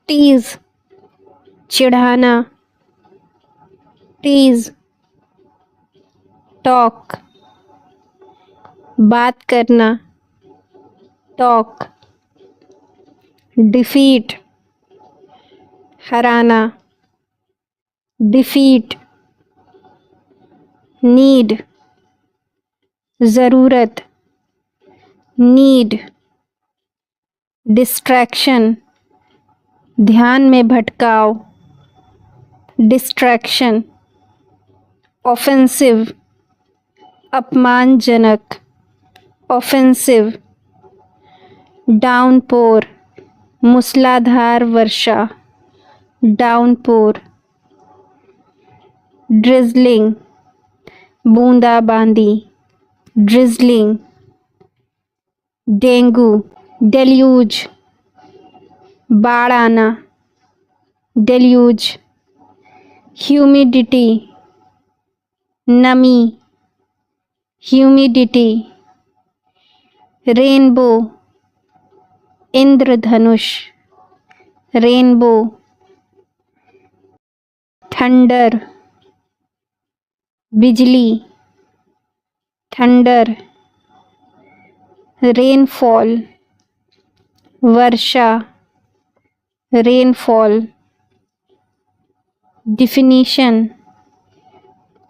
Tease चिढ़ाना, tease talk बात करना, talk defeat हराना, defeat need ज़रूरत, नीड डिस्ट्रैक्शन ध्यान में भटकाव, डिस्ट्रैक्शन ऑफेंसिव अपमानजनक, ऑफेंसिव डाउनपोर मूसलाधार वर्षा, डाउनपोर ड्रिजलिंग बूंदाबांदी, ड्रिजलिंग डेंगू, डेल्यूज बाढ़ आना, डेल्यूज ह्यूमिडिटी नमी, ह्यूमिडिटी रेनबो इंद्रधनुष, रेनबो थंडर बिजली, थंडर रेनफॉल वर्षा, रेनफॉल डिफिनीशन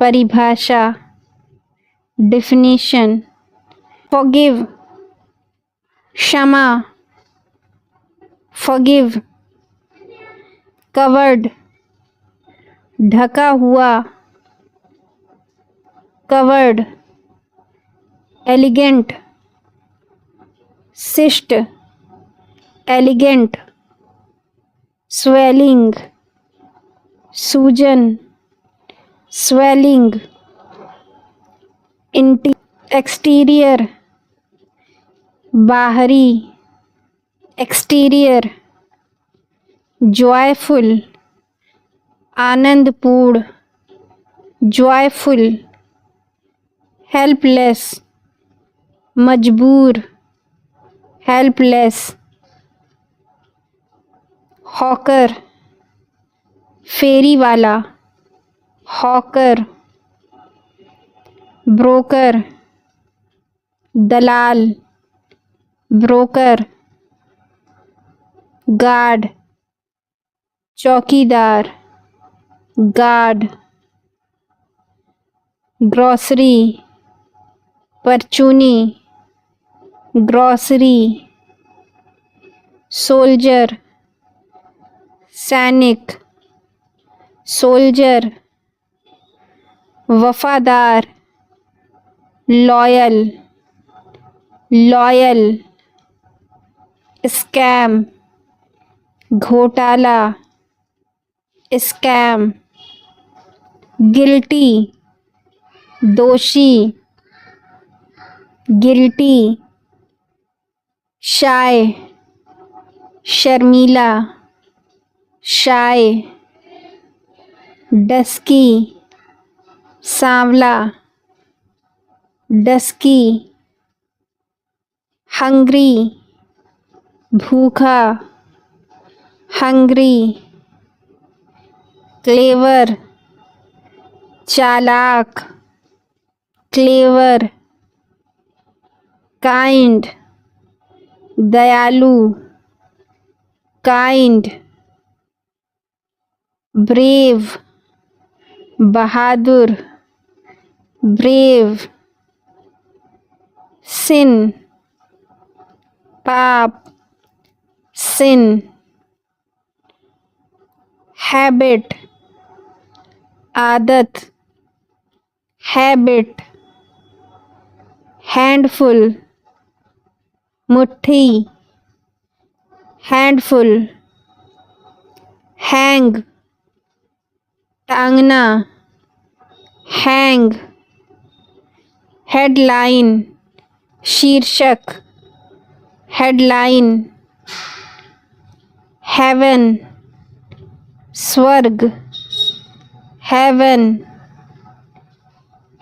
परिभाषा, डिफिनीशन फॉरगिव क्षमा, फॉरगिव कवर्ड ढका हुआ, कवर्ड एलिगेंट शिष्ट, एलिगेंट स्वेलिंग सूजन, स्वेलिंग एक्सटीरियर बाहरी, एक्सटीरियर जॉयफुल आनंदपूर्ण, जॉयफुल हेल्पलेस मजबूर, हेल्पलेस हॉकर फेरी वाला, हॉकर ब्रोकर दलाल, ब्रोकर गार्ड चौकीदार, गार्ड ग्रॉसरी परचूनी, ग्रॉसरी सोल्जर सैनिक, सोल्जर वफादार, लॉयल, लॉयल स्कैम घोटाला, स्कैम गिल्टी दोषी, गिल्टी शाय शर्मीला, शाय डस्की सांवला, डस्की हंग्री भूखा, हंग्री क्लेवर चालाक, क्लेवर काइंड दयालु, काइंड ब्रेव बहादुर, ब्रेव सिन पाप, सिन हैबिट आदत, हैबिट हैंडफुल मुट्ठी, हैंडफुल हैंग टांगना, हैंग हेडलाइन शीर्षक, हेडलाइन हेवन स्वर्ग, हेवन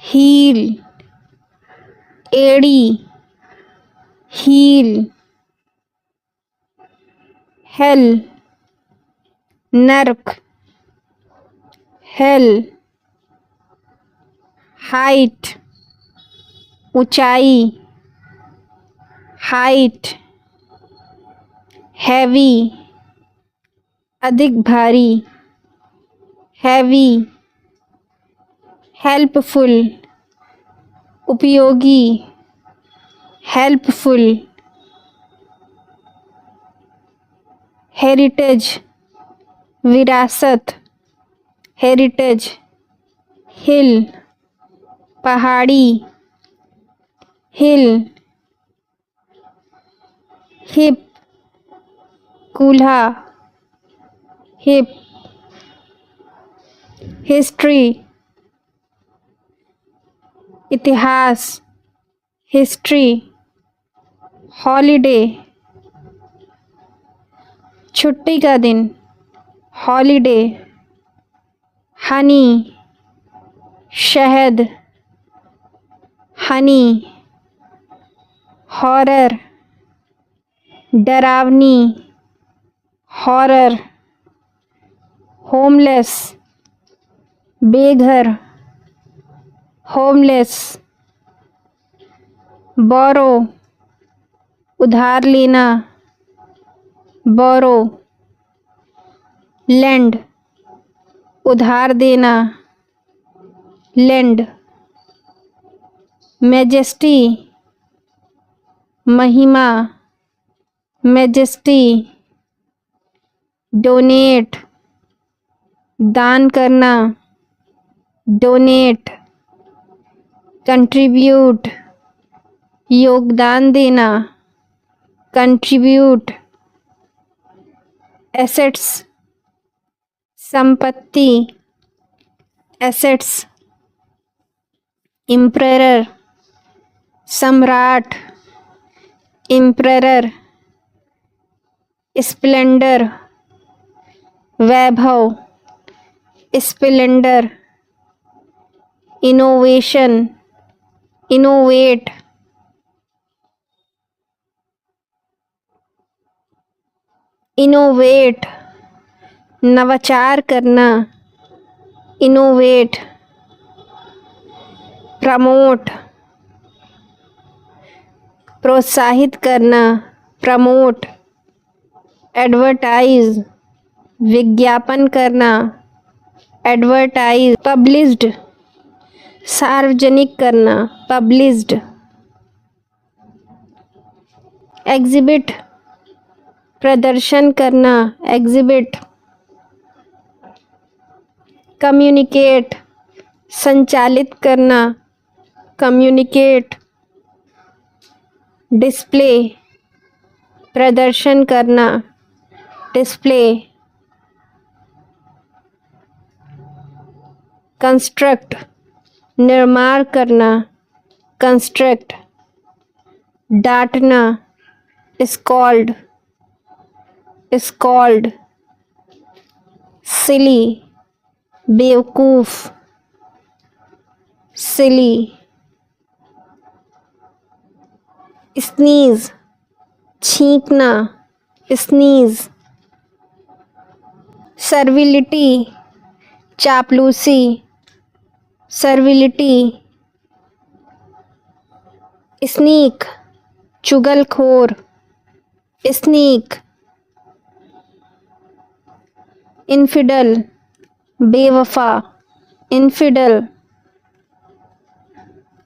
हील एड़ी, हील हेल नर्क, हेल, हाइट, ऊंचाई, हाइट, हैवी, अधिक भारी, हैवी, हेल्पफुल, उपयोगी, हेल्पफुल, हेरिटेज, विरासत, हेरिटेज, हिल, पहाड़ी, हिल, हिप, कूल्हा, हिप, हिस्ट्री, इतिहास, हिस्ट्री, हॉलिडे, छुट्टी का दिन, हॉलिडे, हनी, शहद, हनी, हॉरर, डरावनी, हॉरर, होमलेस, बेघर, होमलेस, बोरो, उधार लेना, बोरो, लेंड, उधार देना, लेंड, मैजेस्टी, महिमा, मैजेस्टी, डोनेट, दान करना, डोनेट, कंट्रीब्यूट, योगदान देना, कंट्रीब्यूट, एसेट्स, संपत्ति, एसेट्स, इम्परर, सम्राट, इम्परर, स्प्लेंडर, वैभव, स्प्लेंडर, इनोवेशन, इनोवेट, इनोवेट, नवाचार करना, इनोवेट, प्रमोट, प्रोत्साहित करना, प्रमोट, एडवर्टाइज, विज्ञापन करना, एडवर्टाइज, पब्लिश्ड, सार्वजनिक करना, पब्लिश्ड, एग्जिबिट, प्रदर्शन करना, एग्जिबिट, कम्युनिकेट, संचालित करना, कम्युनिकेट, डिस्प्ले, प्रदर्शन करना, डिस्प्ले, कंस्ट्रक्ट, निर्माण करना, कंस्ट्रक्ट, डांटना, स्कॉल्ड, स्कॉल्ड, सिली, बेवकूफ, सिली, स्नीज, छींकना, स्नीज, सर्विलिटी, चापलूसी, सर्विलिटी, स्नीक, चुगलखोर, स्नीक, इन्फिडल, बेवफा, इन्फिडल,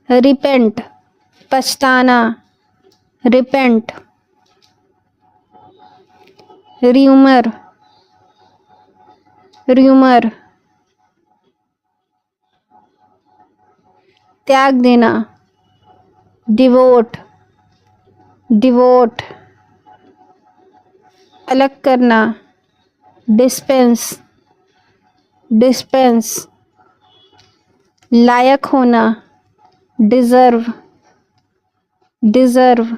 रिपेंट, पछताना, रिपेंट, र्यूमर, र्यूमर, त्याग देना, डिवोट, डिवोट, अलग करना, डिस्पेंस, डिस्पेंस, लायक होना, डिज़र्व, डिज़र्व,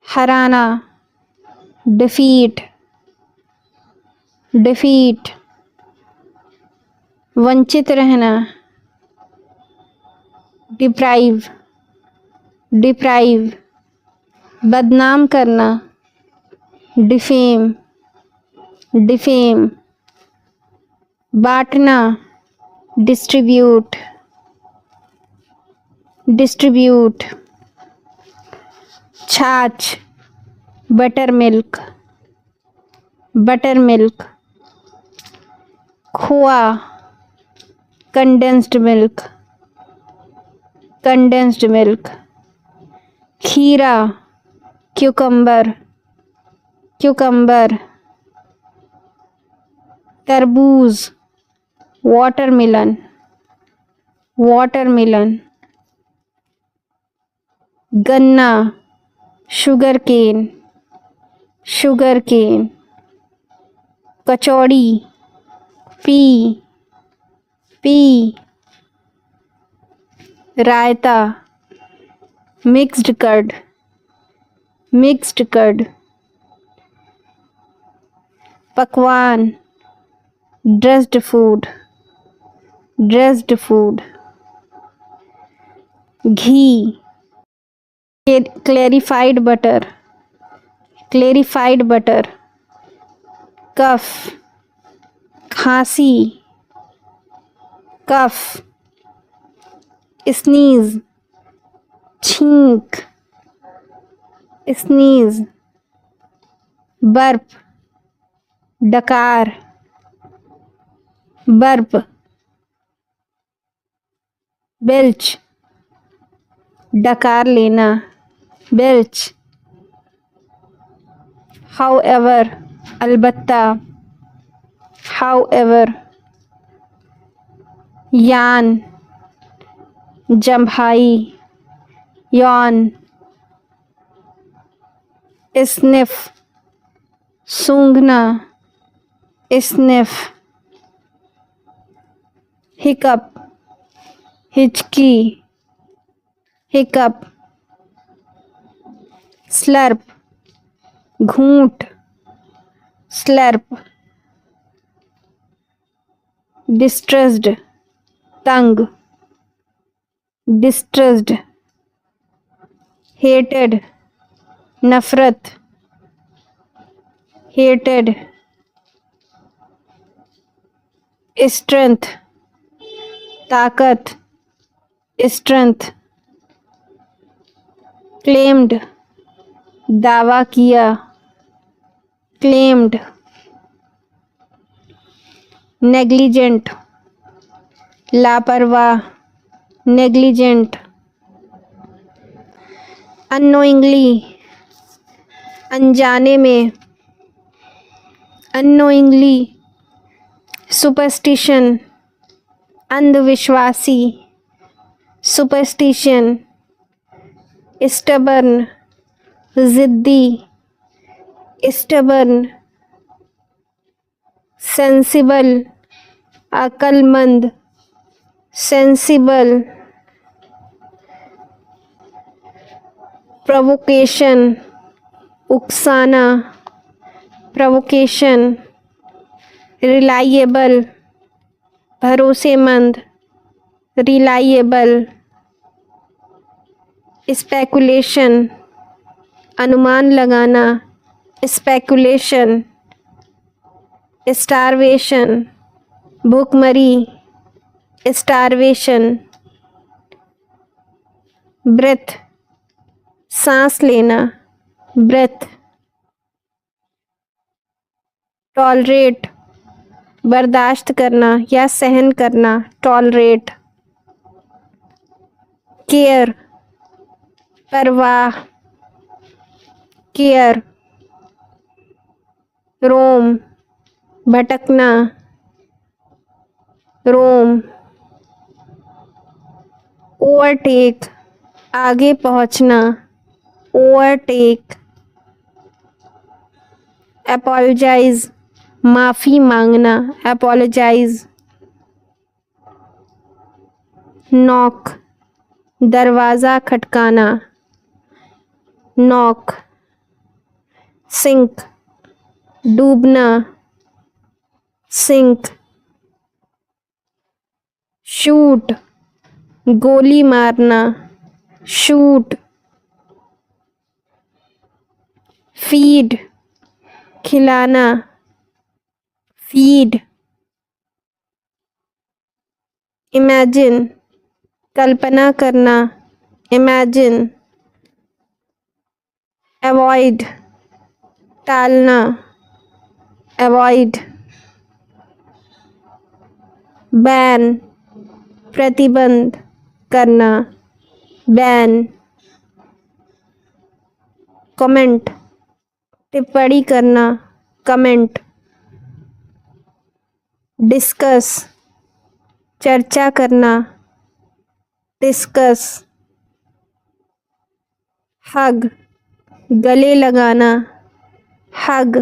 हराना, डिफीट, डिफीट, वंचित रहना, डिप्राइव, डिप्राइव, बदनाम करना, डिफेम, डिफेम, बांटना, डिस्ट्रीब्यूट, डिस्ट्रीब्यूट, छाछ, बटर मिल्क, बटर मिल्क, खोआ, कंडेंस्ड मिल्क, कंडेंस्ड मिल्क, खीरा, क्यूकम्बर, क्यूकम्बर, तरबूज, वाटरमेलन, वाटरमेलन, गन्ना, शुगर केन, शुगर केन, कचौड़ी, पी, पी, रायता, मिक्स्ड कर्ड, मिक्स्ड कर्ड, पकवान, ड्रेस्ड फूड, ड्रेस्ड फूड, घी, clarified butter, clarified butter, कफ, खांसी, कफ, sneeze, छींक, sneeze, burp, डकार, burp, belch, डकार लेना, belch, however, अलबत्ता, हाउएवर, यान, जम्भाई, यौन, स्निफ, सूंघना, स्निफ, हिकअप, हिचकी, हिकअप, स्लर्प, घूंट, स्लर्प, डिस्ट्रेस्ड, तंग, डिस्ट्रेस्ड, हेटेड, नफरत, हेटेड, स्ट्रेंथ, ताकत, स्ट्रेंथ, क्लेम्ड, दावा किया, क्लेम्ड, नेग्लिजेंट, लापरवाह, नेग्लिजेंट, अननोइंगली, अनजाने में, अननोइंगली, सुपरस्टिशन, अंधविश्वासी, सुपरस्टिशन, स्टबर्न, ज़िद्दी, स्टबर्न, सेंसिबल, अक्लमंद, सेंसिबल, प्रोवोकेशन, उकसाना, प्रोवोकेशन, रिलायबल, भरोसेमंद, रिलायबल, स्पेकुलेशन, अनुमान लगाना, स्पेकुलेशन, स्टारवेशन, भूखमरी, स्टारवेशन, ब्रेथ, सांस लेना, ब्रेथ, टॉलरेट, बर्दाश्त करना या सहन करना, टॉलरेट, केयर, परवाह, केयर, रोम, भटकना, रोम, ओवरटेक, आगे पहुंचना, ओवरटेक, अपोलोजाइज, माफ़ी मांगना, अपोलोजाइज, नॉक, दरवाज़ा खटकाना, नॉक, सिंक, डूबना, सिंक, शूट, गोली मारना, शूट, फीड, खिलाना, फीड, इमेजिन, कल्पना करना, इमेजिन, अवॉइड, टालना, अवॉइड, बैन, प्रतिबंध करना, बैन, कमेंट, टिप्पणी करना, कमेंट, डिस्कस, चर्चा करना, डिस्कस, हग, गले लगाना, हग,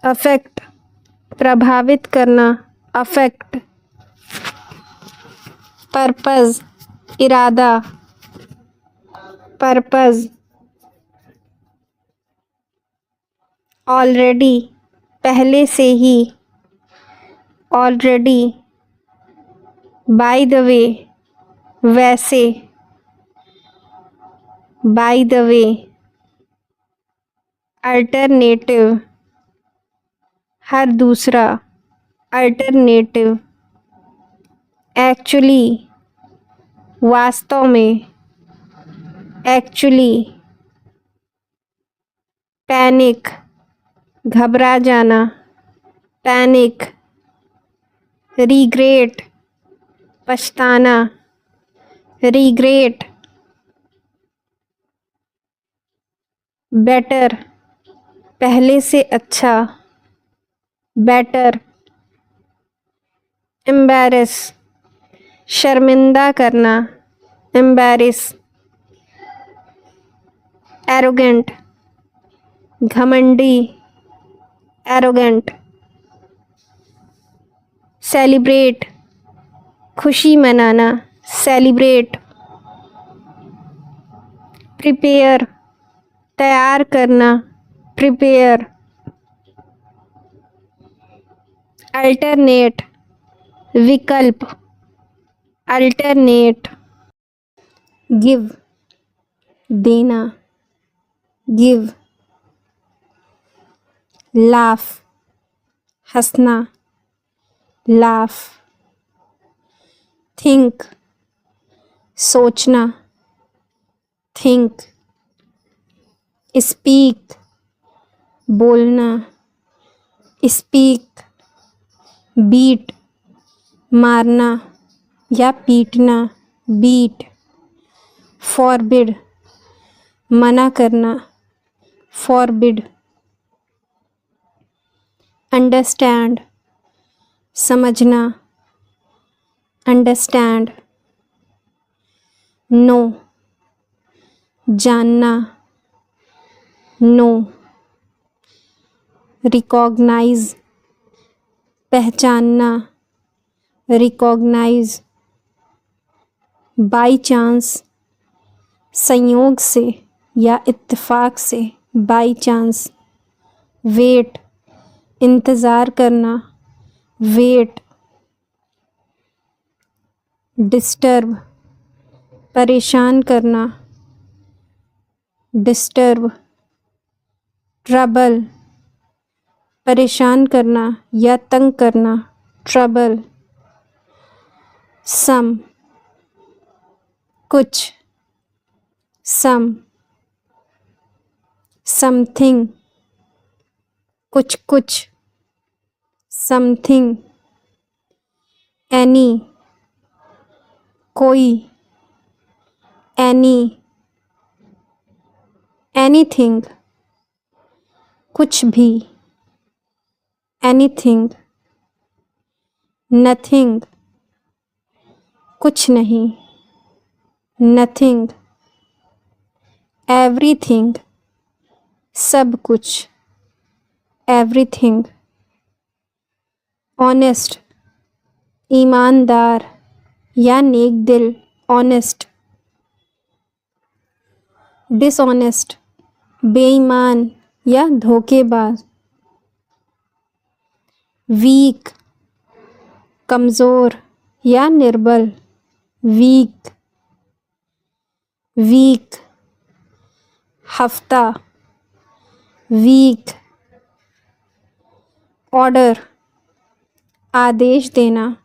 अफेक्ट, प्रभावित करना, अफेक्ट, पर्पस, इरादा, पर्पस, ऑलरेडी, पहले से ही, ऑलरेडी, बाय द वे, वैसे, बाय द वे, अल्टरनेटिव, हर दूसरा, अल्टरनेटिव, एक्चुअली, वास्तव में, एक्चुअली, पैनिक, घबरा जाना, पैनिक, रिग्रेट, पछताना, रिग्रेट, बेटर, पहले से अच्छा, बेटर, एम्बैरेस, शर्मिंदा करना, एम्बैरेस, एरोगेंट, घमंडी, एरोगेंट, सेलिब्रेट, खुशी मनाना, सेलिब्रेट, प्रिपेयर, तैयार करना, प्रिपेयर, अल्टरनेट, विकल्प, अल्टरनेट, गिव, देना, गिव, लाफ, हंसना, लाफ, थिंक, सोचना, थिंक, स्पीक, बोलना, स्पीक, बीट, मारना या पीटना, बीट, फॉरबिड, मना करना, फॉरबिड, अंडरस्टैंड, समझना, अंडरस्टैंड, नो, जानना, नो, रिकॉग्नाइज, पहचानना, रिकॉग्नाइज, बाई चांस, संयोग से या इत्तेफाक से, बाई चांस, वेट, इंतज़ार करना, वेट, डिस्टर्ब, परेशान करना, डिस्टर्ब, ट्रबल, परेशान करना या तंग करना, ट्रबल, सम, कुछ, सम, समथिंग, कुछ कुछ, समथिंग, एनी, कोई, एनी, एनीथिंग, कुछ भी, एनीथिंग, नथिंग, कुछ नहीं, नथिंग, एवरीथिंग, सब कुछ, एवरीथिंग, ऑनेस्ट, ईमानदार या नेक दिल, ऑनेस्ट, डिसऑनेस्ट, बेईमान या धोखेबाज, वीक, कमज़ोर या निर्बल, वीक, वीक, हफ्ता, वीक, ऑर्डर आदेश देना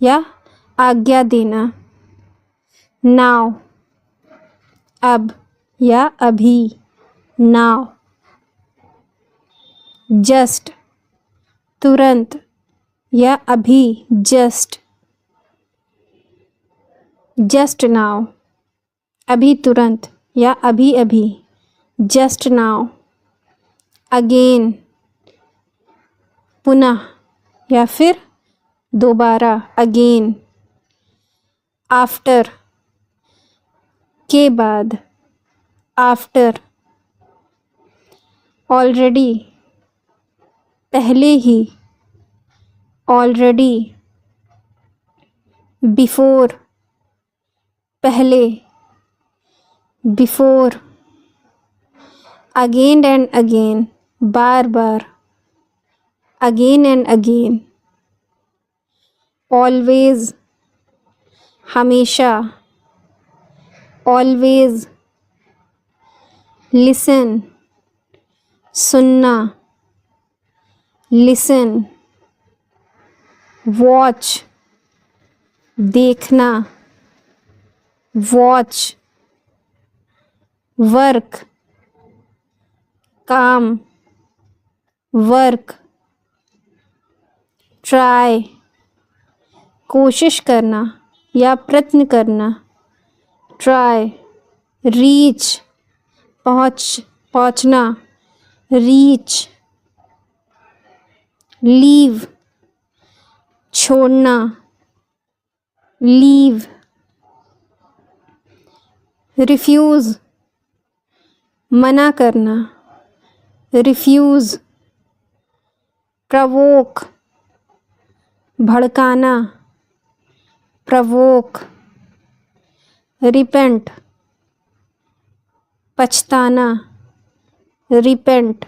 या आज्ञा देना। नाउ अब या अभी, नाउ। जस्ट तुरंत या अभी, जस्ट। जस्ट नाउ अभी तुरंत या अभी अभी, जस्ट नाउ। अगेन पुनः या फिर दोबारा, अगेन। आफ्टर के बाद, आफ्टर। ऑलरेडी पहले ही, ऑलरेडी। बिफोर पहले, बिफोर। अगेन एंड अगेन बार बार, अगेन एंड अगेन। ऑलवेज हमेशा, ऑलवेज। लिसन सुनना, लिसन। वॉच देखना, वॉच। वर्क काम, वर्क। ट्राई कोशिश करना या प्रयत्न करना, ट्राई। रीच पहुँचना, रीच। लीव छोड़ना, लीव। रिफ्यूज़ मना करना, रिफ्यूज़। प्रवोक भड़काना, प्रवोक। रिपेंट पछताना, रिपेंट।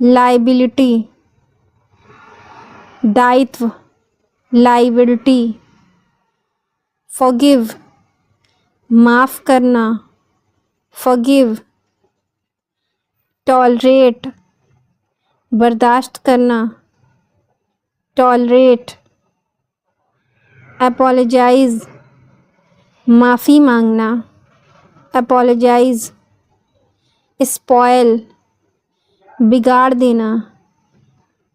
लाइबिलिटी दायित्व, लाइबिलिटी। फॉरगिव माफ़ करना, फॉरगिव। टॉलरेट बर्दाश्त करना, टॉलरेट। अपोलोजाइज़ माफ़ी मांगना, अपोलोजाइज़। स्पॉइल बिगाड़ देना,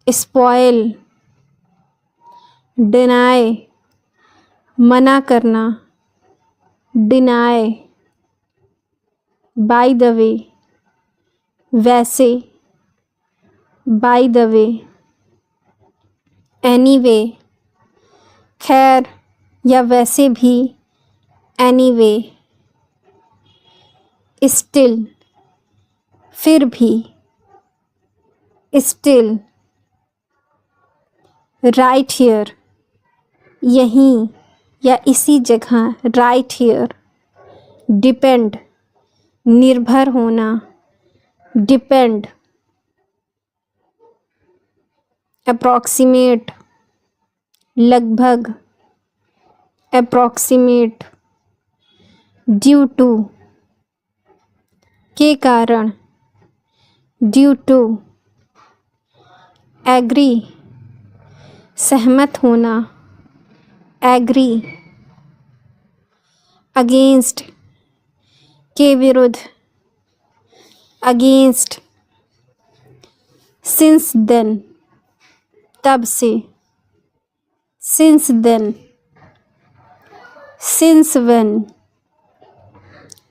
स्पॉइल। डिनाई मना करना, डिनाई। बाय द वे वैसे, बाय द वे। एनीवे खैर या वैसे भी, एनीवे। स्टिल फिर भी, स्टिल। राइट हियर यहीं या इसी जगह, राइट हियर। डिपेंड निर्भर होना, डिपेंड। अप्रॉक्सीमेट लगभग, अप्रॉक्सीमेट। ड्यू टू के कारण, ड्यू टू। एग्री सहमत होना, एग्री। अगेंस्ट के विरुद्ध, अगेंस्ट। सिंस देन तब से, सिंस देन। सिंस व्हेन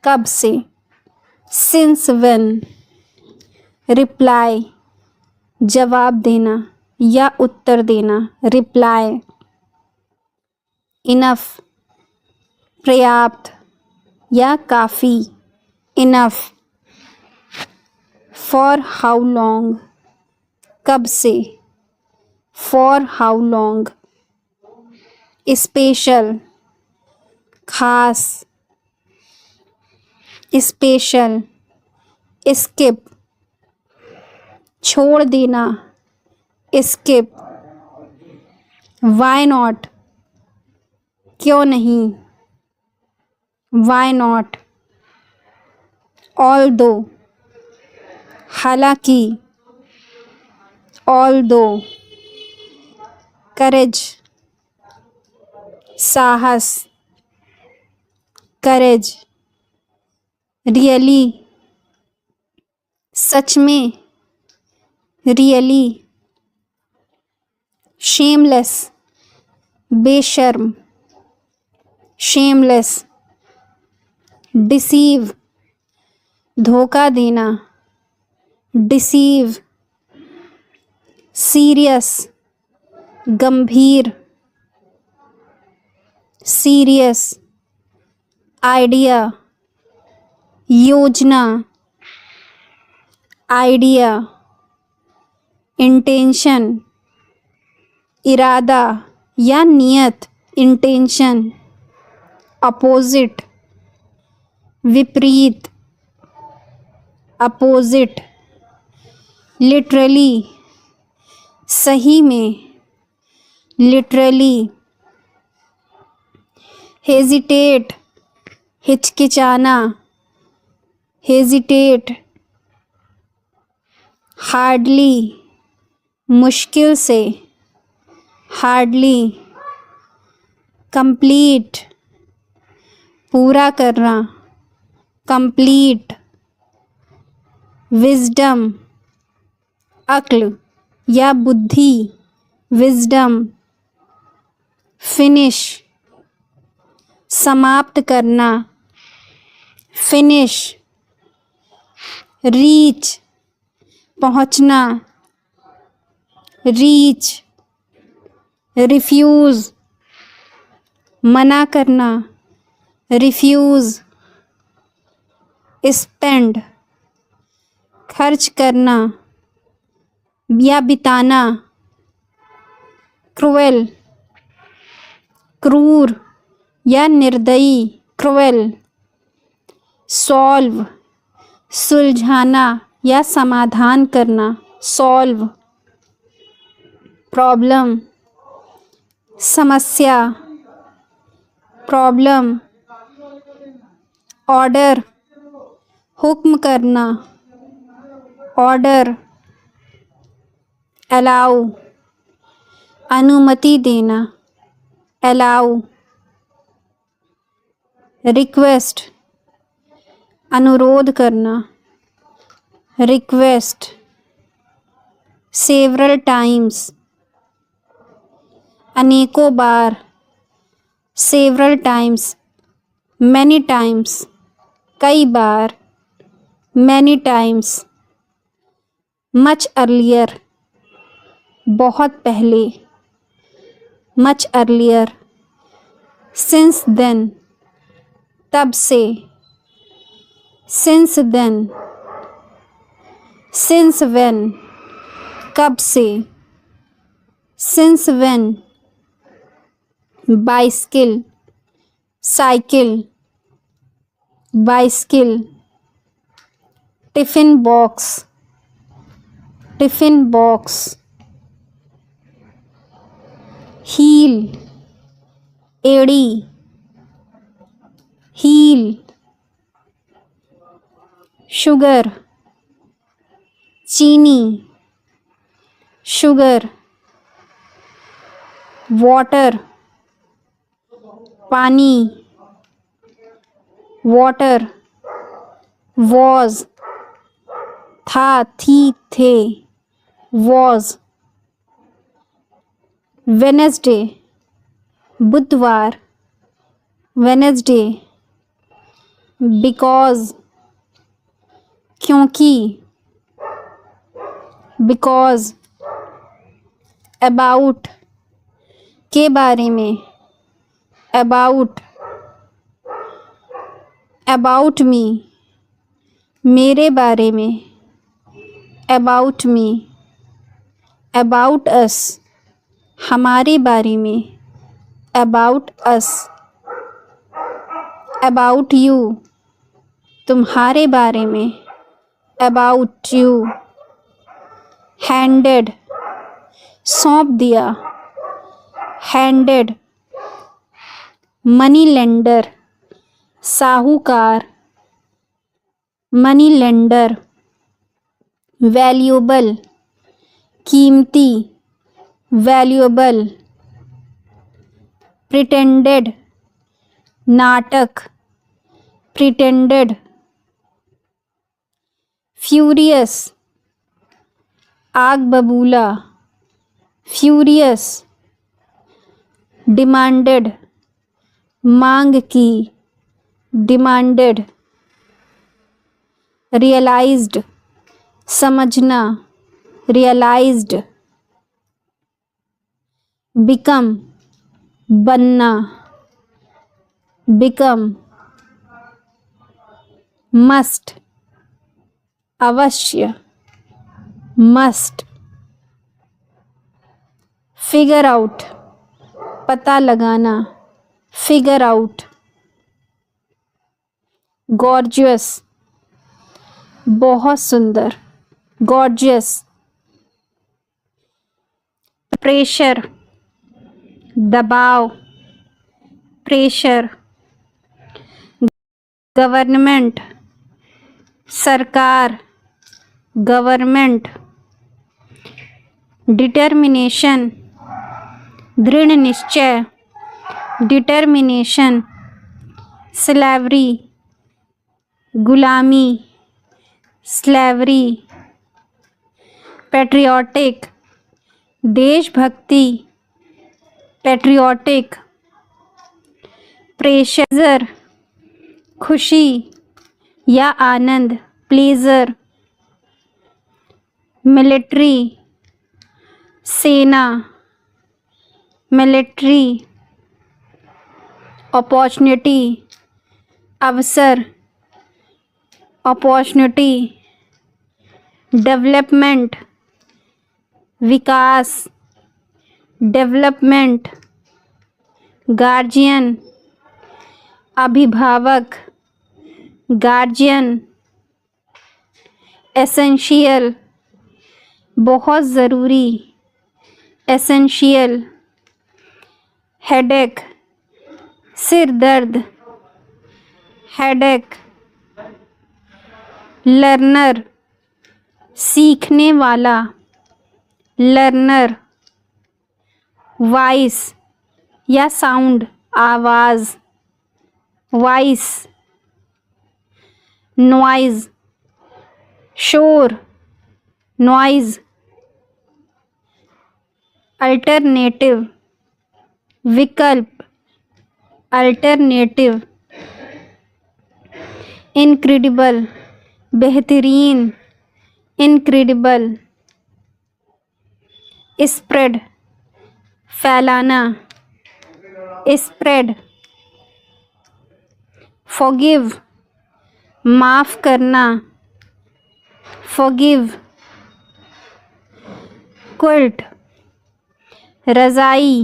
कब से, सिंस व्हेन। रिप्लाई जवाब देना या उत्तर देना, रिप्लाई। इनफ पर्याप्त या काफ़ी, इनफ। फॉर हाउ लॉन्ग कब से, फॉर हाउ लॉन्ग। स्पेशल खास, स्पेशल। स्किप छोड़ देना, स्किप। वाई नॉट क्यों नहीं, वाई नॉट। ऑल्दो हालांकि, although, courage, साहस, courage, really, सच में, really, shameless, बेशर्म, shameless, deceive, धोखा देना, deceive, serious, गंभीर, serious, idea, योजना, idea, intention, इरादा या नियत, intention, opposite, विपरीत, opposite, literally, सही में, literally, hesitate, हिचकिचाना, hesitate, hardly, मुश्किल से, hardly, complete, पूरा करना, complete, wisdom, अक्ल या बुद्धि, wisdom, finish, समाप्त करना, finish, reach, पहुँचना, reach, refuse, मना करना, refuse, spend, खर्च करना या बिताना, cruel, क्रूर या निर्दयी, cruel, solve, सुलझाना या समाधान करना, solve, प्रॉब्लम, समस्या, प्रॉब्लम, ऑर्डर, हुक्म करना, ऑर्डर, अलाउ, अनुमति देना, अलाउ, रिक्वेस्ट, अनुरोध करना, रिक्वेस्ट, सेवरल टाइम्स, अनेकों बार, सेवरल टाइम्स, मैनी टाइम्स, कई बार, मैनी टाइम्स, मच अर्लियर, बहुत पहले, मच अर्लियर, सिंस देन, तब से, सिंस देन, सिंस व्हेन, कब से, since when, bicycle, cycle, bicycle, tiffin box, tiffin box, heel, एड़ी, हील, शुगर, चीनी, शुगर, वाटर, पानी, वाटर, वॉज, था, थी, थे, वॉज, वेनेसडे, बुधवार, वेनेसडे, बिकॉज, क्योंकि, बिकॉज, अबाउट, के बारे में, अबाउट, अबाउट मी, मेरे बारे में, अबाउट मी, अबाउट अस, हमारे बारे में, अबाउट अस, अबाउट यू, तुम्हारे बारे में, अबाउट यू, हैंडेड, सौंप दिया, हैंडेड, मनी लेंडर, साहूकार, मनी लेंडर, वैल्यूबल, कीमती, वैल्यूएबल, प्रिटेंडेड, नाटक, प्रिटेंडेड, फ्यूरियस, आग बबूला, फ्यूरियस, डिमांडेड, मांग की, डिमांडेड, रियलाइज्ड, समझना, रियलाइज्ड, बिकम, बनना, बिकम, मस्ट, अवश्य, मस्ट, फिगर आउट, पता लगाना, फिगर आउट, गॉर्जियस, बहुत सुंदर, गॉर्जियस, प्रेशर, दबाव, प्रेशर, गवर्नमेंट, सरकार, गवर्नमेंट, डिटर्मिनेशन, दृढ़ निश्चय, डिटर्मिनेशन, स्लेवरी, गुलामी, स्लेवरी, पैट्रियोटिक, देशभक्ति, पैट्रियोटिक, प्रेशर, खुशी या आनंद, प्लेजर, मिलिट्री, सेना, मिलिट्री, अपॉर्चुनिटी, अवसर, अपॉर्चुनिटी, डेवलपमेंट, विकास, डेवलपमेंट, गार्जियन, अभिभावक, गार्जियन, एसेंशियल, बहुत ज़रूरी, एसेंशियल, हेडेक, सिर दर्द, हेडेक, लर्नर, सीखने वाला, लर्नर, वॉइस या साउंड, आवाज़, वॉइस, नॉइज़, शोर, नॉइज़, अल्टरनेटिव, विकल्प, अल्टरनेटिव, इनक्रेडिबल, बेहतरीन, इनक्रेडिबल, स्प्रेड, फैलाना, स्प्रेड, फॉरगिव, माफ़ करना, फॉरगिव, क्विल्ट, रज़ाई,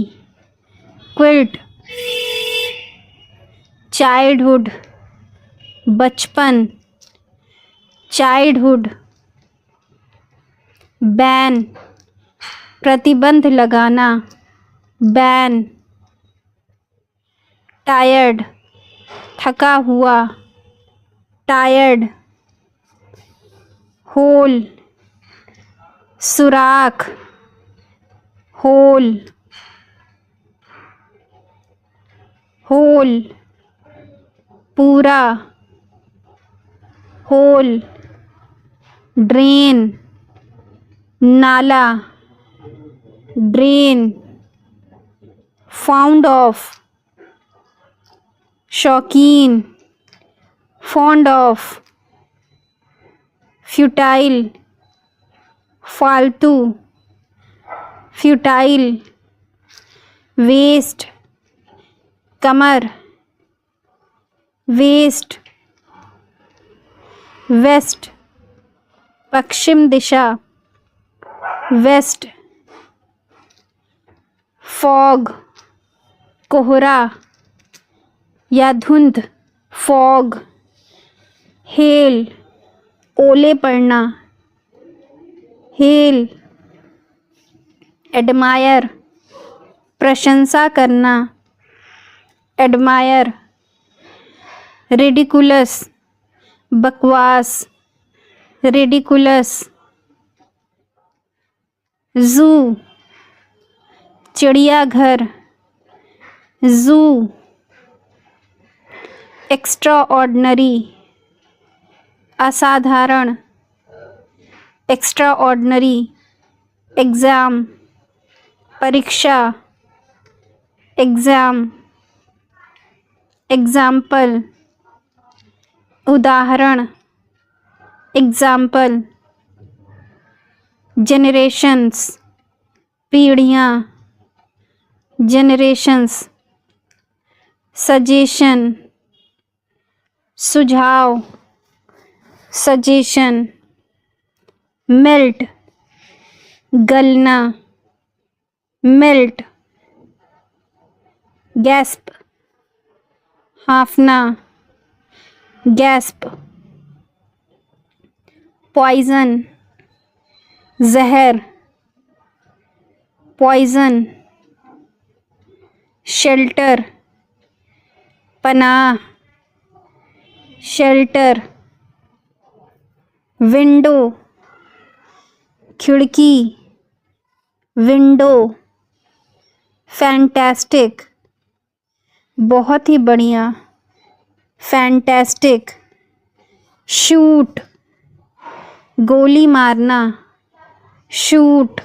क्विल्ट, चाइल्डहुड, बचपन, चाइल्डहुड, बैन, प्रतिबंध लगाना, बैन, टायर्ड, थका हुआ, टायर्ड, होल, सुराख, होल, होल, पूरा, होल, ड्रेन, नाला, ड्रेन, फाउंड ऑफ, शौकीन, फॉन्ड ऑफ, फ्यूटाइल, फालतू, फ्यूटाइल, वेस्ट, कमर, वेस्ट, वेस्ट, पश्चिम दिशा, वेस्ट, फॉग, कोहरा या धुंध, फॉग, हेल, ओले पड़ना, हेल, एडमायर, प्रशंसा करना, एडमायर, रिडिकुलस, बकवास, रिडिकुलस, जू, चिड़ियाघर, जू। एक्स्ट्राऑर्डिनरी, असाधारण, एक्स्ट्राऑर्डिनरी। एग्ज़ाम, परीक्षा, एग्ज़ाम। एग्ज़ाम्पल, उदाहरण, एग्ज़ाम्पल। जनरेशन्स, पीढ़ियाँ, जनरेशन्स। सजेशन, सुझाव, सजेशन। मेल्ट, गलना, मेल्ट। गैस्प, हाँफना, गैस्प। पॉइज़न, जहर, पॉइज़न। शेल्टर, पनाह, शेल्टर। विंडो, खिड़की, विंडो। फैंटास्टिक, बहुत ही बढ़िया, फैंटास्टिक। शूट, गोली मारना, शूट।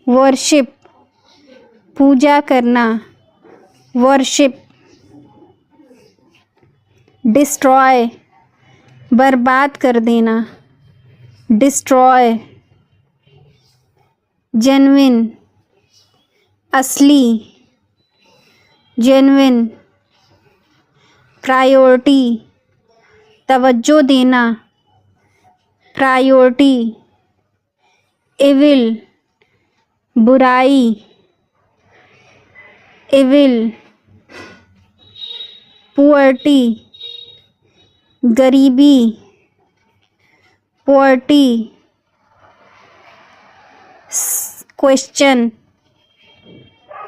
वर्शिप, पूजा करना, वर्शिप। डिस्ट्रॉय, बर्बाद कर देना, डिस्ट्रॉय। जेन्युइन, असली, जेन्युइन। प्रायोरिटी, तवज्जो देना, प्रायोरिटी। इविल, बुराई, इविल। पुअर्टी, गरीबी, पुअर्टी। क्वेश्चन,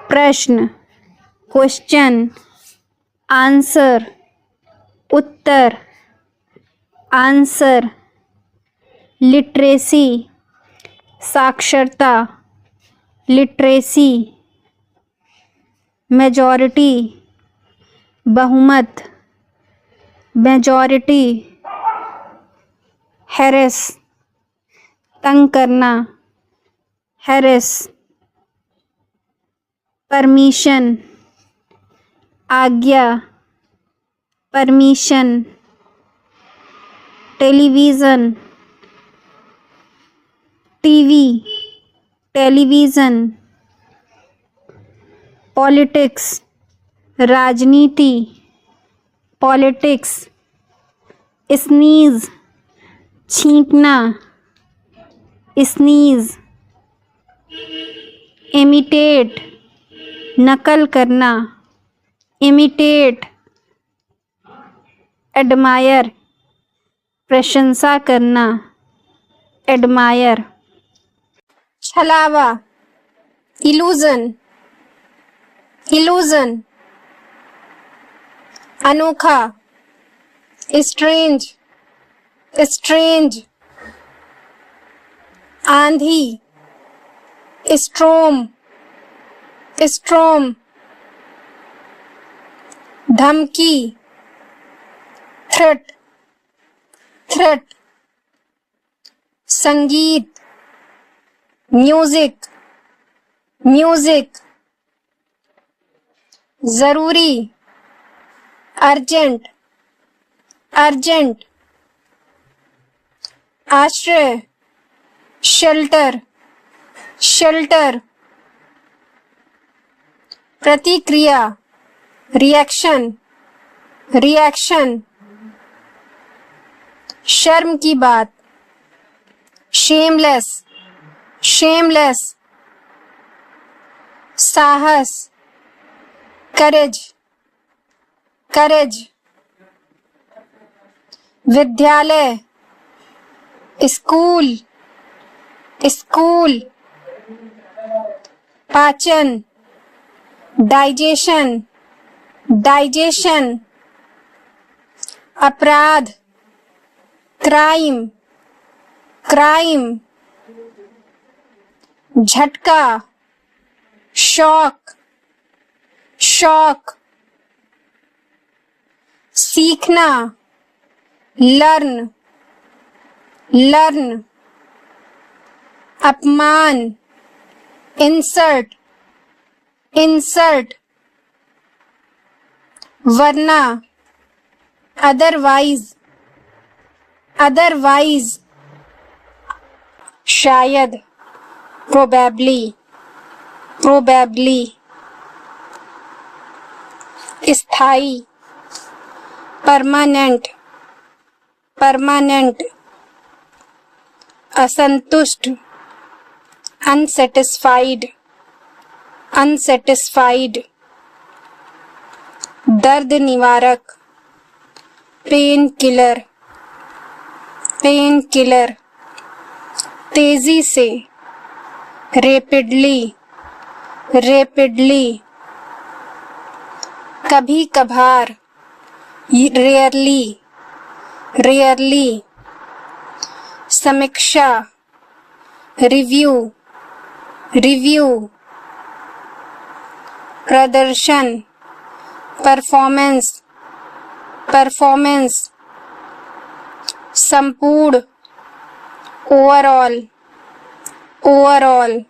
प्रश्न, क्वेश्चन। आंसर, उत्तर, आंसर। लिटरेसी, साक्षरता, लिटरेसी। मेजॉरिटी, बहुमत, मेजॉरिटी। हैरेस, तंग करना, हैरेस। परमिशन, आज्ञा, permission. Television, TV, television. Politics, राजनीति, पॉलिटिक्स। स्नीज़, छींकना, स्नीज़। इमिटेट, नकल करना, इमिटेट। एडमायर, प्रशंसा करना, एडमायर। छलावा, इल्यूज़न, इल्यूज़न। अनोखा, स्ट्रेंज, स्ट्रेंज। आंधी, स्ट्रोम, स्ट्रोम। धमकी, थ्रेट, थ्रेट। संगीत, म्यूजिक, म्यूजिक। जरूरी, अर्जेंट, अर्जेंट। आश्रय, शेल्टर, शेल्टर। प्रतिक्रिया, रिएक्शन, रिएक्शन। शर्म की बात, शेमलेस, शेमलेस। साहस, करेज, करेज। विद्यालय, स्कूल, स्कूल। पाचन, डाइजेशन, डाइजेशन। अपराध, क्राइम, क्राइम। झटका, शॉक, शॉक। सीखना, लर्न, लर्न। अपमान, इंसल्ट, इंसल्ट। वरना, अदरवाइज, अदरवाइज। शायद, प्रोबेबली, प्रोबेबली। स्थायी, परमानेंट, परमानेंट। असंतुष्ट, अनसेटिस्फाइड, अनसेटिस्फाइड। दर्द निवारक, पेन किलर, पेन किलर। तेजी से, रैपिडली, रैपिडली। कभी कभार, रेयरली, रेयरली। समीक्षा, रिव्यू, रिव्यू। प्रदर्शन, परफॉर्मेंस, परफॉर्मेंस। संपूर्ण, ओवरऑल, ओवरऑल।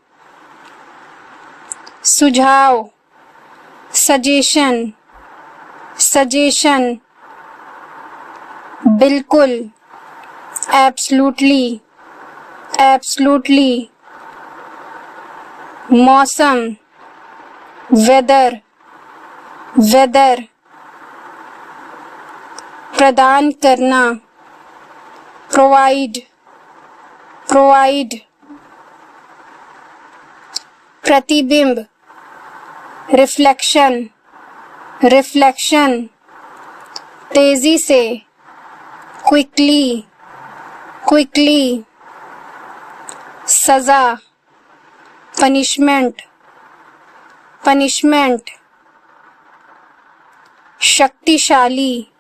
सुझाव, सजेशन, सजेशन। बिल्कुल, एब्सोल्युटली, एब्सोल्युटली। मौसम, वेदर, वेदर। प्रदान करना, प्रोवाइड, प्रोवाइड। प्रतिबिंब, रिफ्लेक्शन, रिफ्लेक्शन। तेजी से, क्विकली, क्विकली। सजा, पनिशमेंट, पनिशमेंट। शक्तिशाली,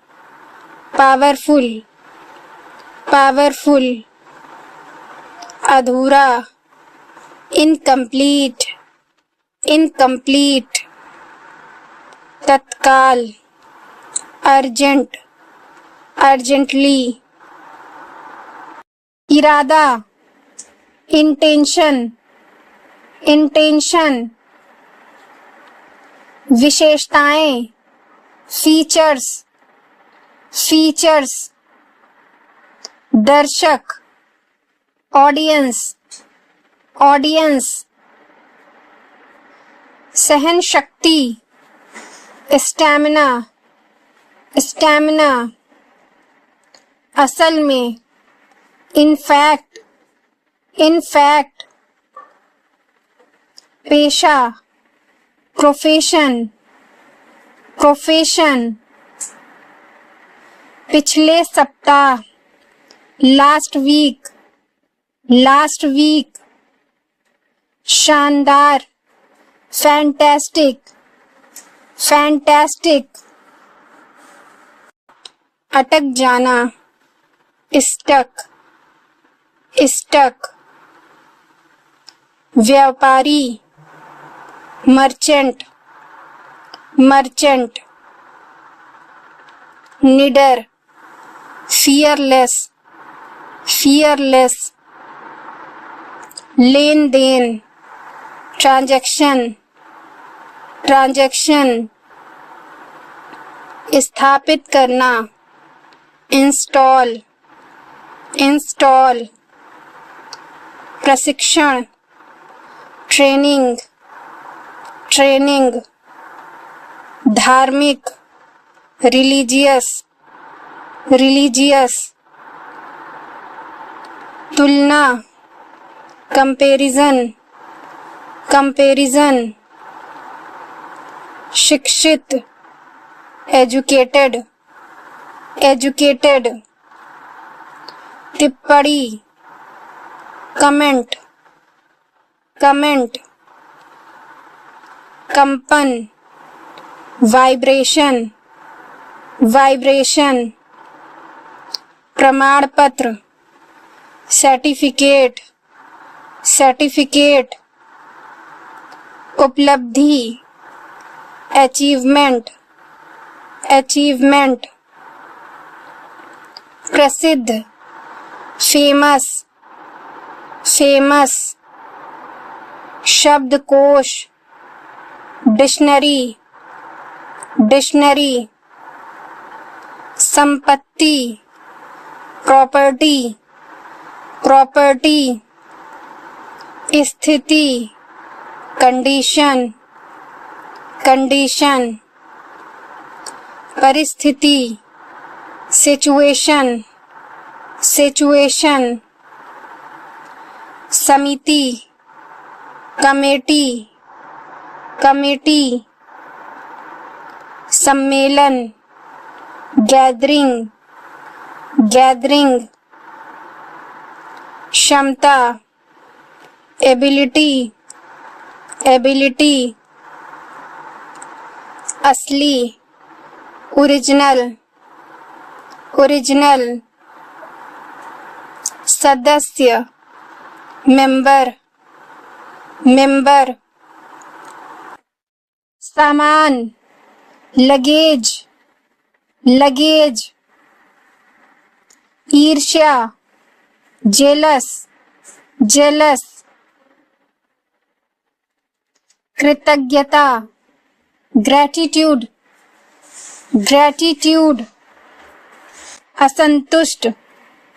पावरफुल, पावरफुल। अधूरा, इनकम्प्लीट, इनकम्प्लीट। तत्काल, अर्जेंट, अर्जेंटली। इरादा, इंटेंशन, इंटेंशन। विशेषताएं, फीचर्स, फीचर्स। दर्शक, ऑडियंस, ऑडियंस। सहन शक्ति, स्टैमिना, स्टैमिना। असल में, इनफैक्ट, इनफैक्ट। पेशा, प्रोफेशन, प्रोफेशन। पिछले सप्ताह, लास्ट वीक, लास्ट वीक। शानदार, फैंटास्टिक, फैंटास्टिक। अटक जाना, स्टक, स्टक। व्यापारी, मर्चेंट, मर्चेंट। निडर, फियरलेस, फियरलेस। लेन देन, ट्रांजैक्शन, ट्रांजैक्शन। स्थापित करना, इंस्टॉल, इंस्टॉल। प्रशिक्षण, ट्रेनिंग, ट्रेनिंग। धार्मिक, रिलीजियस, रिलीजियस। तुलना, कंपैरिजन, कंपैरिजन। शिक्षित, एजुकेटेड, एजुकेटेड। टिप्पणी, कमेंट, कमेंट। कंपन, वाइब्रेशन, वाइब्रेशन। प्रमाण पत्र, सर्टिफिकेट, सर्टिफिकेट। उपलब्धि, अचीवमेंट, अचीवमेंट। प्रसिद्ध, फेमस, फेमस। शब्दकोश, डिक्शनरी, डिक्शनरी। संपत्ति, प्रॉपर्टी, प्रॉपर्टी। स्थिति, कंडीशन, कंडीशन। परिस्थिति, सिचुएशन, सिचुएशन। समिति, कमेटी, कमेटी। सम्मेलन, गैदरिंग, गैदरिंग। क्षमता, एबिलिटी, एबिलिटी। असली, ओरिजिनल, ओरिजिनल। सदस्य, मेंबर, मेंबर। सामान, लगेज, लगेज। ईर्ष्या, जेलस, जेलस। कृतज्ञता, ग्रैटिट्यूड, ग्रैटिट्यूड। असंतुष्ट,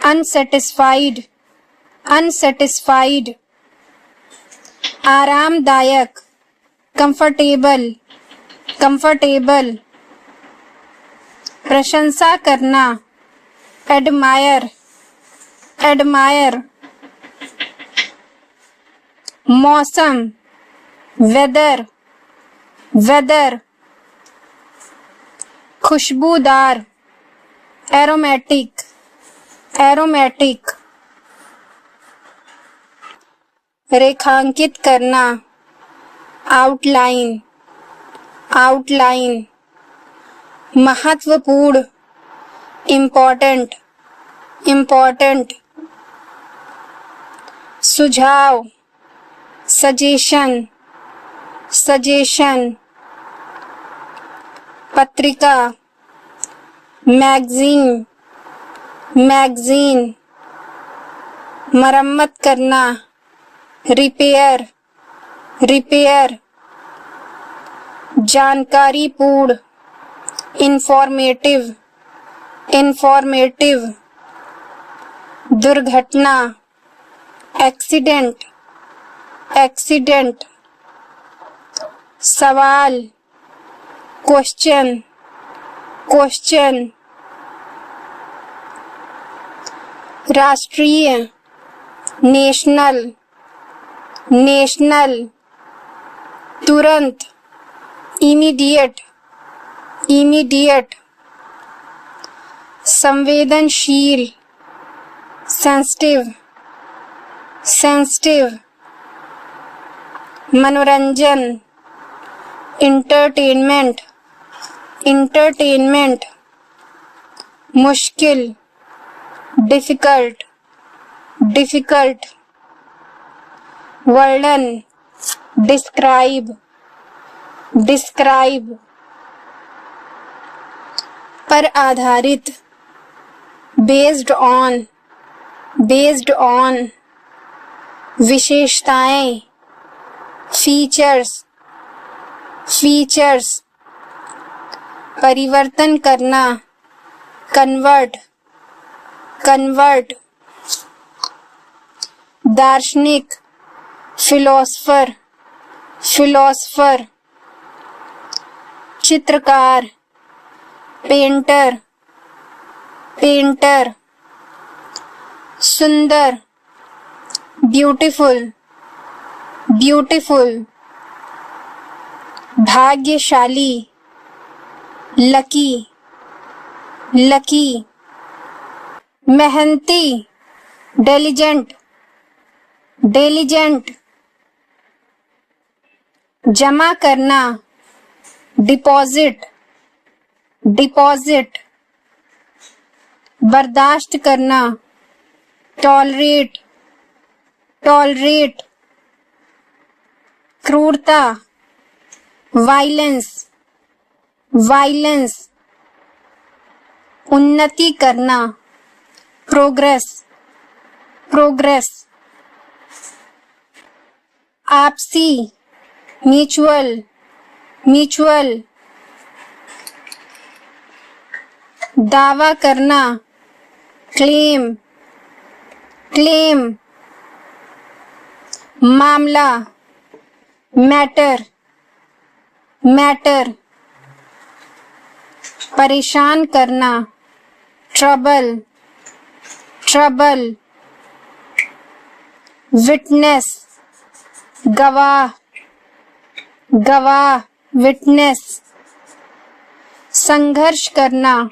अनसेटिस्फाइड, अनसेटिस्फाइड। आरामदायक, कंफर्टेबल, कंफर्टेबल। प्रशंसा करना, एडमायर, एडमायर। मौसम, वेदर, वेदर। खुशबूदार, एरोमेटिक, एरोमेटिक। रेखांकित करना, आउटलाइन, आउटलाइन। महत्वपूर्ण, इम्पोर्टेंट, इम्पोर्टेंट। सुझाव, सजेशन, सजेशन। पत्रिका, मैगजीन, मैगजीन। मरम्मत करना, रिपेयर, रिपेयर। जानकारीपूर्ण, इंफॉर्मेटिव, इंफॉर्मेटिव। दुर्घटना, एक्सीडेंट, एक्सीडेंट। सवाल, क्वेश्चन, क्वेश्चन। राष्ट्रीय, नेशनल, नेशनल। तुरंत, इमीडिएट, इमीडिएट। संवेदनशील, सेंसिटिव, सेंसिटिव। मनोरंजन, इंटरटेनमेंट, इंटरटेनमेंट। मुश्किल, डिफिकल्ट, डिफिकल्ट। वर्णन, डिस्क्राइब, डिस्क्राइब। पर आधारित, बेस्ड ऑन, बेस्ड ऑन। विशेषताएं, फीचर्स, फीचर्स। परिवर्तन करना, कन्वर्ट, कन्वर्ट। दार्शनिक, फिलोसफर, फिलोसफर। चित्रकार, पेंटर, पेंटर। सुंदर, ब्यूटीफुल, ब्यूटीफुल। भाग्यशाली, लकी, लकी। मेहनती, डिलिजेंट, डिलिजेंट। जमा करना, डिपॉजिट, डिपॉजिट। बर्दाश्त करना, टॉलरेट, टॉलरेट। क्रूरता, वायलेंस, वायलेंस। उन्नति करना, प्रोग्रेस, प्रोग्रेस। आपसी, म्यूचुअल, म्यूचुअल। दावा करना, क्लेम, क्लेम। मामला, मैटर, मैटर। परेशान करना, ट्रबल, ट्रबल। विटनेस, गवाह, गवाह, विटनेस। संघर्ष करना,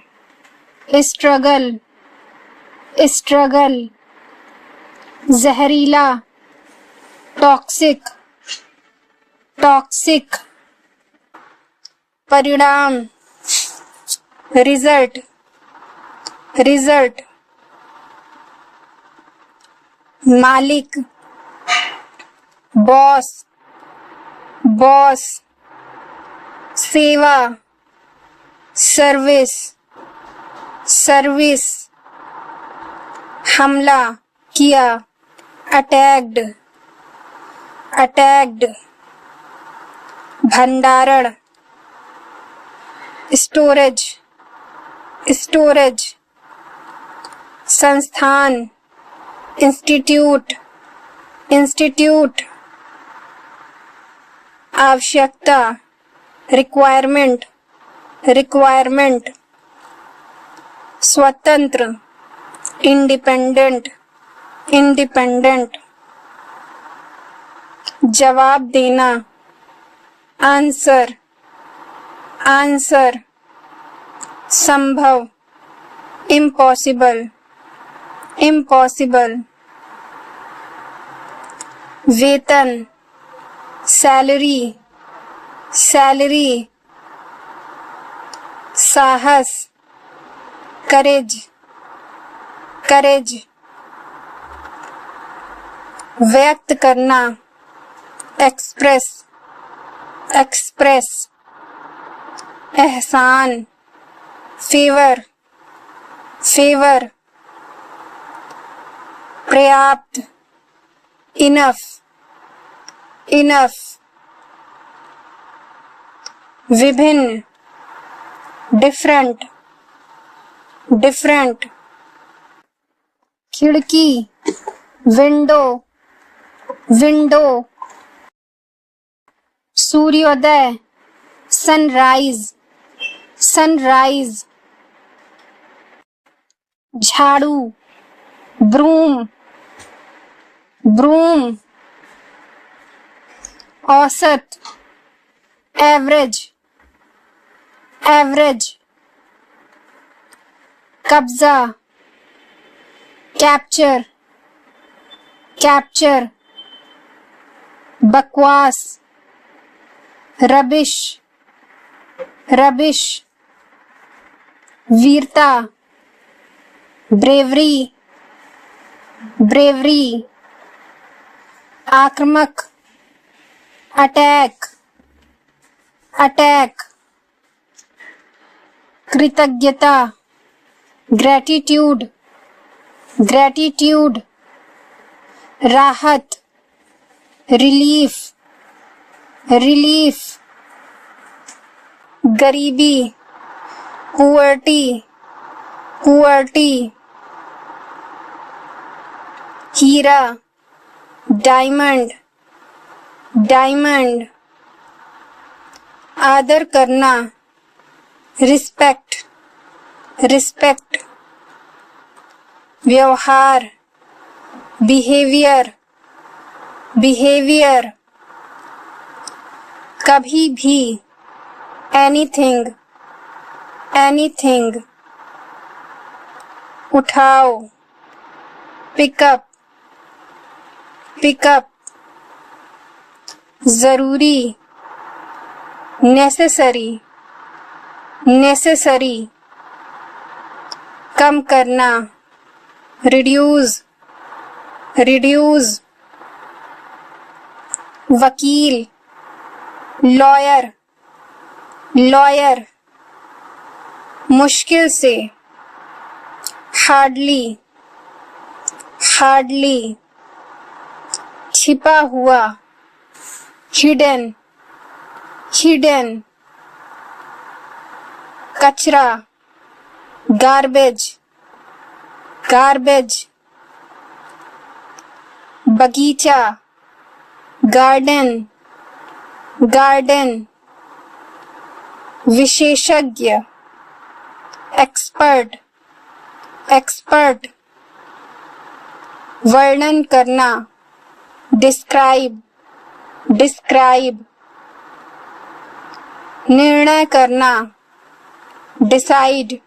स्ट्रगल, स्ट्रगल। जहरीला, टॉक्सिक, टॉक्सिक। परिणाम, रिजल्ट, रिजल्ट। मालिक, बॉस, बॉस। सेवा, सर्विस, सर्विस। हमला किया, अटैक्ड, अटैक्ड। भंडारण, स्टोरेज, स्टोरेज। संस्थान, इंस्टीट्यूट, इंस्टीट्यूट। आवश्यकता, रिक्वायरमेंट, रिक्वायरमेंट। स्वतंत्र, इंडिपेंडेंट, इंडिपेंडेंट। जवाब देना, आंसर, आंसर। संभव, इम्पॉसिबल, इम्पॉसिबल। वेतन, सैलरी, सैलरी। साहस, करेज, करेज। व्यक्त करना, एक्सप्रेस, एक्सप्रेस। एहसान, फेवर, फेवर। पर्याप्त, इनफ, इनफ। विभिन्न, डिफरेंट, डिफरेंट। खिड़की, विंडो, विंडो। सूर्योदय, सनराइज, सनराइज। झाड़ू, ब्रूम, ब्रूम। औसत, एवरेज, एवरेज। कब्जा, कैप्चर, कैप्चर। बकवास, रबिश, रबिश। वीरता, ब्रेवरी, ब्रेवरी। आक्रामक, अटैक, अटैक। कृतज्ञता, ग्रैटिट्यूड, ग्रैटिट्यूड। राहत, रिलीफ, रिलीफ। गरीबी, पुअर्टी, पुअर्टी। हीरा, डायमंड, डायमंड। आदर करना, रिस्पेक्ट, रिस्पेक्ट। व्यवहार, बिहेवियर, बिहेवियर। कभी भी, एनीथिंग, एनीथिंग। उठाओ, पिकअप, पिकअप। जरूरी, नेसेसरी, नेसेसरी। कम करना, रिड्यूस, रिड्यूस। वकील, लॉयर, लॉयर, मुश्किल से, हार्डली, हार्डली, छिपा हुआ, हिडन, हिडन, कचरा, गार्बेज, गार्बेज, बगीचा, गार्डन, गार्डन, विशेषज्ञ, एक्सपर्ट, एक्सपर्ट, वर्णन करना, डिस्क्राइब, डिस्क्राइब, निर्णय करना, डिसाइड,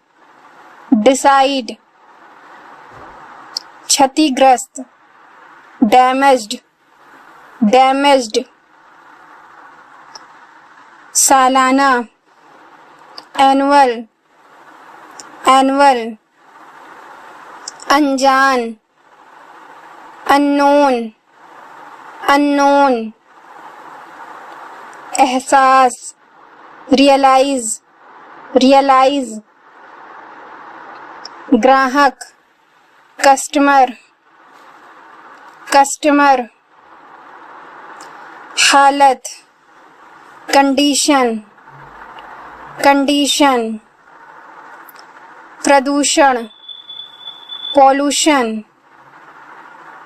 डिसाइड, क्षतिग्रस्त, डैमेज्ड, डैमेज्ड, सालाना, एनुअल, एनुअल, अनजान, अननोन, अननोन, एहसास, रियलाइज, रियलाइज, ग्राहक, कस्टमर, कस्टमर, हालत, कंडीशन, कंडीशन, प्रदूषण, पॉल्यूशन,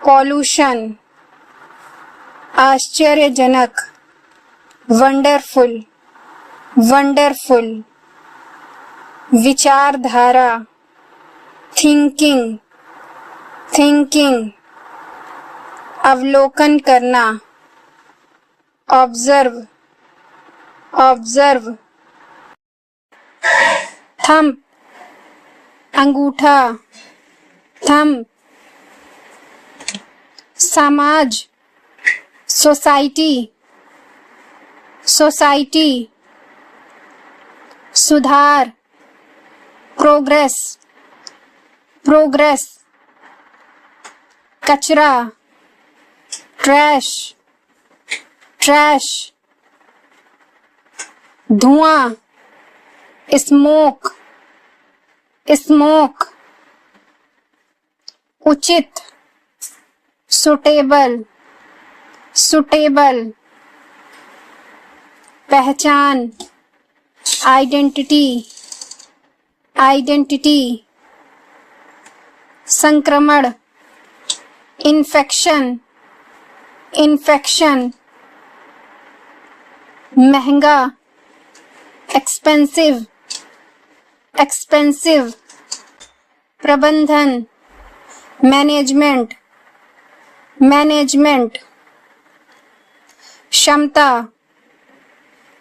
पॉल्यूशन, आश्चर्यजनक, वंडरफुल, वंडरफुल, विचारधारा, थिंकिंग, थिंकिंग, अवलोकन करना, ऑब्जर्व, ऑब्जर्व, थंब, अंगूठा, थंब, समाज, सोसाइटी, सोसाइटी, सुधार, प्रोग्रेस, प्रोग्रेस, कचरा, ट्रैश, ट्रैश, धुआं, स्मोक, स्मोक, उचित, सुटेबल, सुटेबल, पहचान, आइडेंटिटी, आइडेंटिटी, संक्रमण, इन्फेक्शन, इन्फेक्शन, महंगा, एक्सपेंसिव, एक्सपेंसिव, प्रबंधन, मैनेजमेंट, मैनेजमेंट, क्षमता,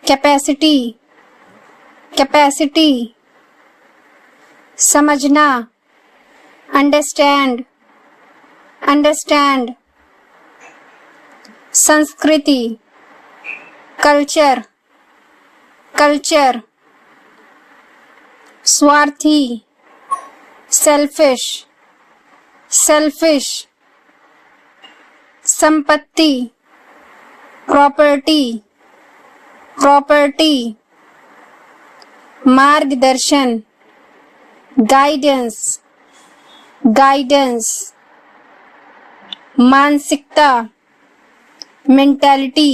कैपेसिटी, कैपेसिटी, समझना, अंडरस्टैंड, अंडरस्टैंड, संस्कृति, कल्चर, कल्चर, स्वार्थी, सेल्फिश, सेल्फिश, संपत्ति, प्रॉपर्टी, प्रॉपर्टी, मार्गदर्शन, गाइडेंस, गाइडेंस, मानसिकता, मेंटालिटी,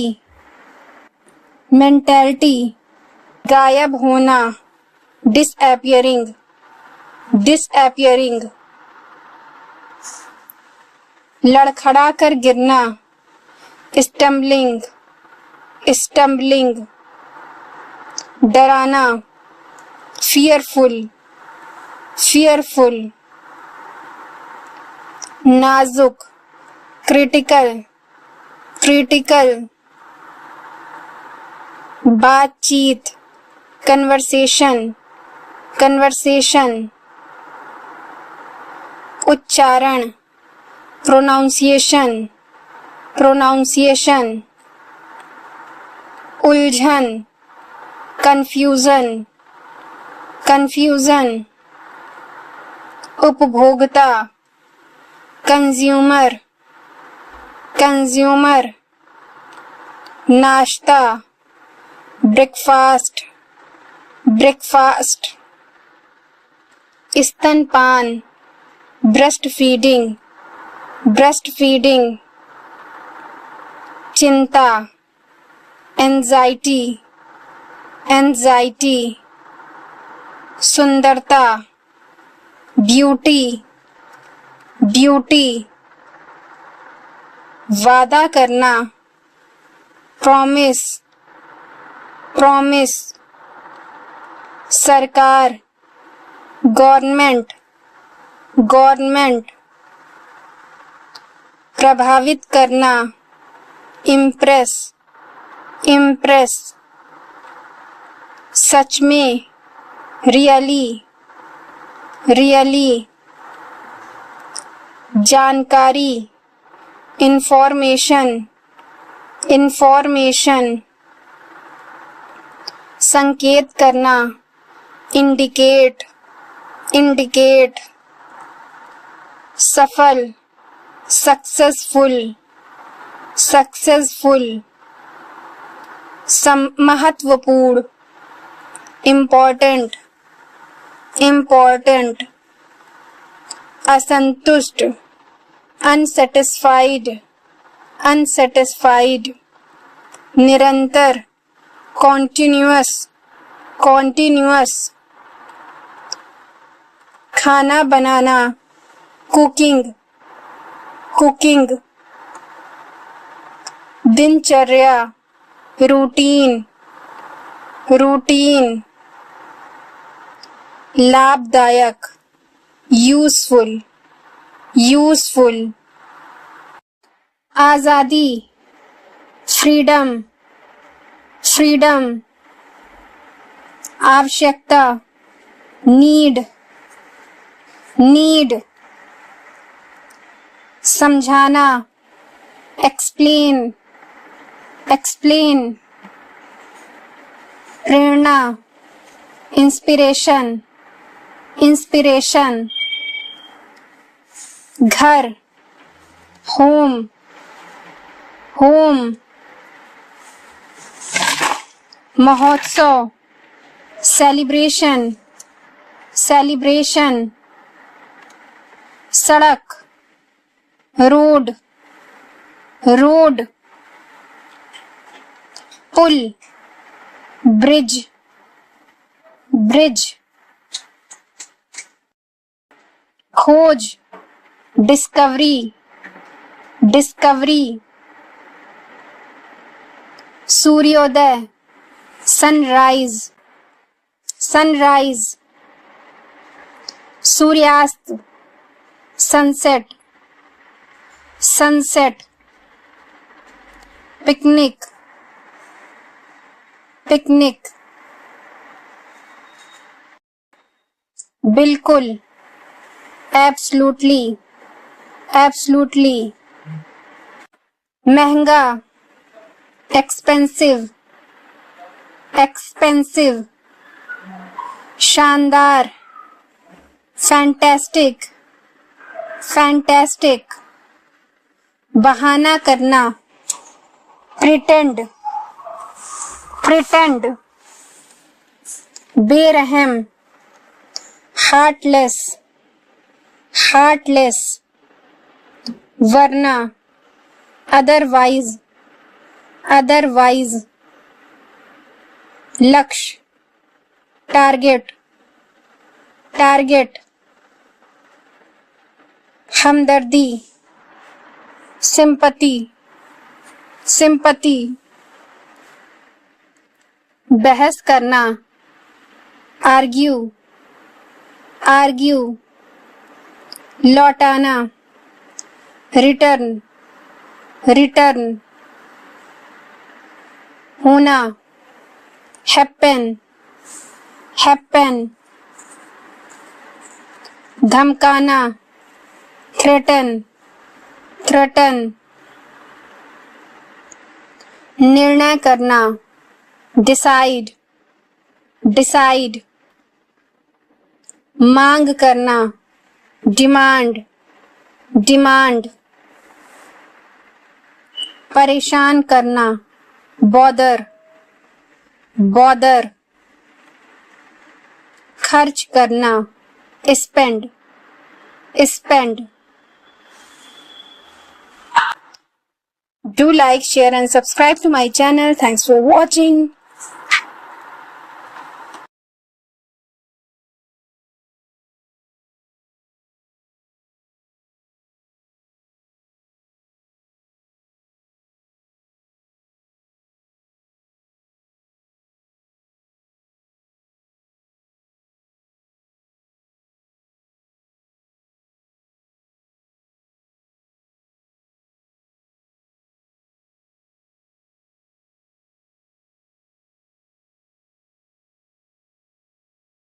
मेंटालिटी, गायब होना, डिसअपियरिंग, डिसअपियरिंग, लड़खड़ा कर गिरना, स्टम्बलिंग, स्टम्बलिंग, डराना, फियरफुल, फियरफुल, नाजुक, क्रिटिकल, क्रिटिकल, बातचीत, कन्वर्सेशन, कन्वर्सेशन, उच्चारण, प्रोनाउंसिएशन, प्रोनाउंसिएशन, उलझन, कंफ्यूजन, कंफ्यूजन, उपभोक्ता, कंज्यूमर, कंज्यूमर, नाश्ता, ब्रेकफास्ट, ब्रेकफास्ट, स्तनपान, ब्रेस्ट फीडिंग, ब्रेस्ट फीडिंग, चिंता, एंजाइटी, एंजाइटी, सुंदरता, ब्यूटी, ब्यूटी, वादा करना, प्रॉमिस, प्रॉमिस, सरकार, गवर्नमेंट, गवर्नमेंट, प्रभावित करना, इम्प्रेस, इम्प्रेस, सच में, रियली, रियली, जानकारी, इंफॉर्मेशन, इंफॉर्मेशन, संकेत करना, इंडिकेट, इंडिकेट, सफल, सक्सेसफुल, सक्सेसफुल, महत्वपूर्ण, इम्पोर्टेंट, इम्पोर्टेंट, असंतुष्ट, अनसेटिस्फाइड, अनसेटिस्फाइड, निरंतर, कॉन्टिन्यूअस, कॉन्टिन्यूअस, खाना बनाना, कुकिंग, कुकिंग, दिनचर्या, रूटीन, रूटीन, लाभदायक, यूजफुल, यूजफुल, आजादी, फ्रीडम, फ्रीडम, आवश्यकता, नीड, नीड, समझाना, एक्सप्लेन, एक्सप्लेन, प्रेरणा, इंस्पिरेशन, इंस्पिरेशन, घर, होम, होम, महोत्सव, सेलिब्रेशन, सेलिब्रेशन, सड़क, रोड, रोड, पुल, ब्रिज, ब्रिज, खोज, डिस्कवरी, डिस्कवरी, सूर्योदय, सनराइज, सनराइज, सूर्यास्त, सनसेट, सनसेट, पिकनिक, पिकनिक, बिल्कुल, एब्सोल्युटली, एब्सोल्युटली, महंगा, एक्सपेंसिव, एक्सपेंसिव, शानदार, फैंटास्टिक, फैंटास्टिक, बहाना करना, प्रिटेंड, प्रिटेंड, बेरहम, हार्टलेस, हार्टलेस, वरना, अदरवाइज, अदरवाइज, लक्ष्य, टारगेट, टारगेट, हमदर्दी, सिंपैथी, सिंपैथी, बहस करना, आर्ग्यू, आर्ग्यू, लौटाना, रिटर्न, रिटर्न, होना, हैपन, हैपन, धमकाना, थ्रेटन, थ्रेटन, निर्णय करना, डिसाइड, डिसाइड, मांग करना, डिमांड, डिमांड, परेशान करना, बॉदर, बॉदर, खर्च करना, spend, spend. Do like, share and subscribe to my channel. Thanks for watching.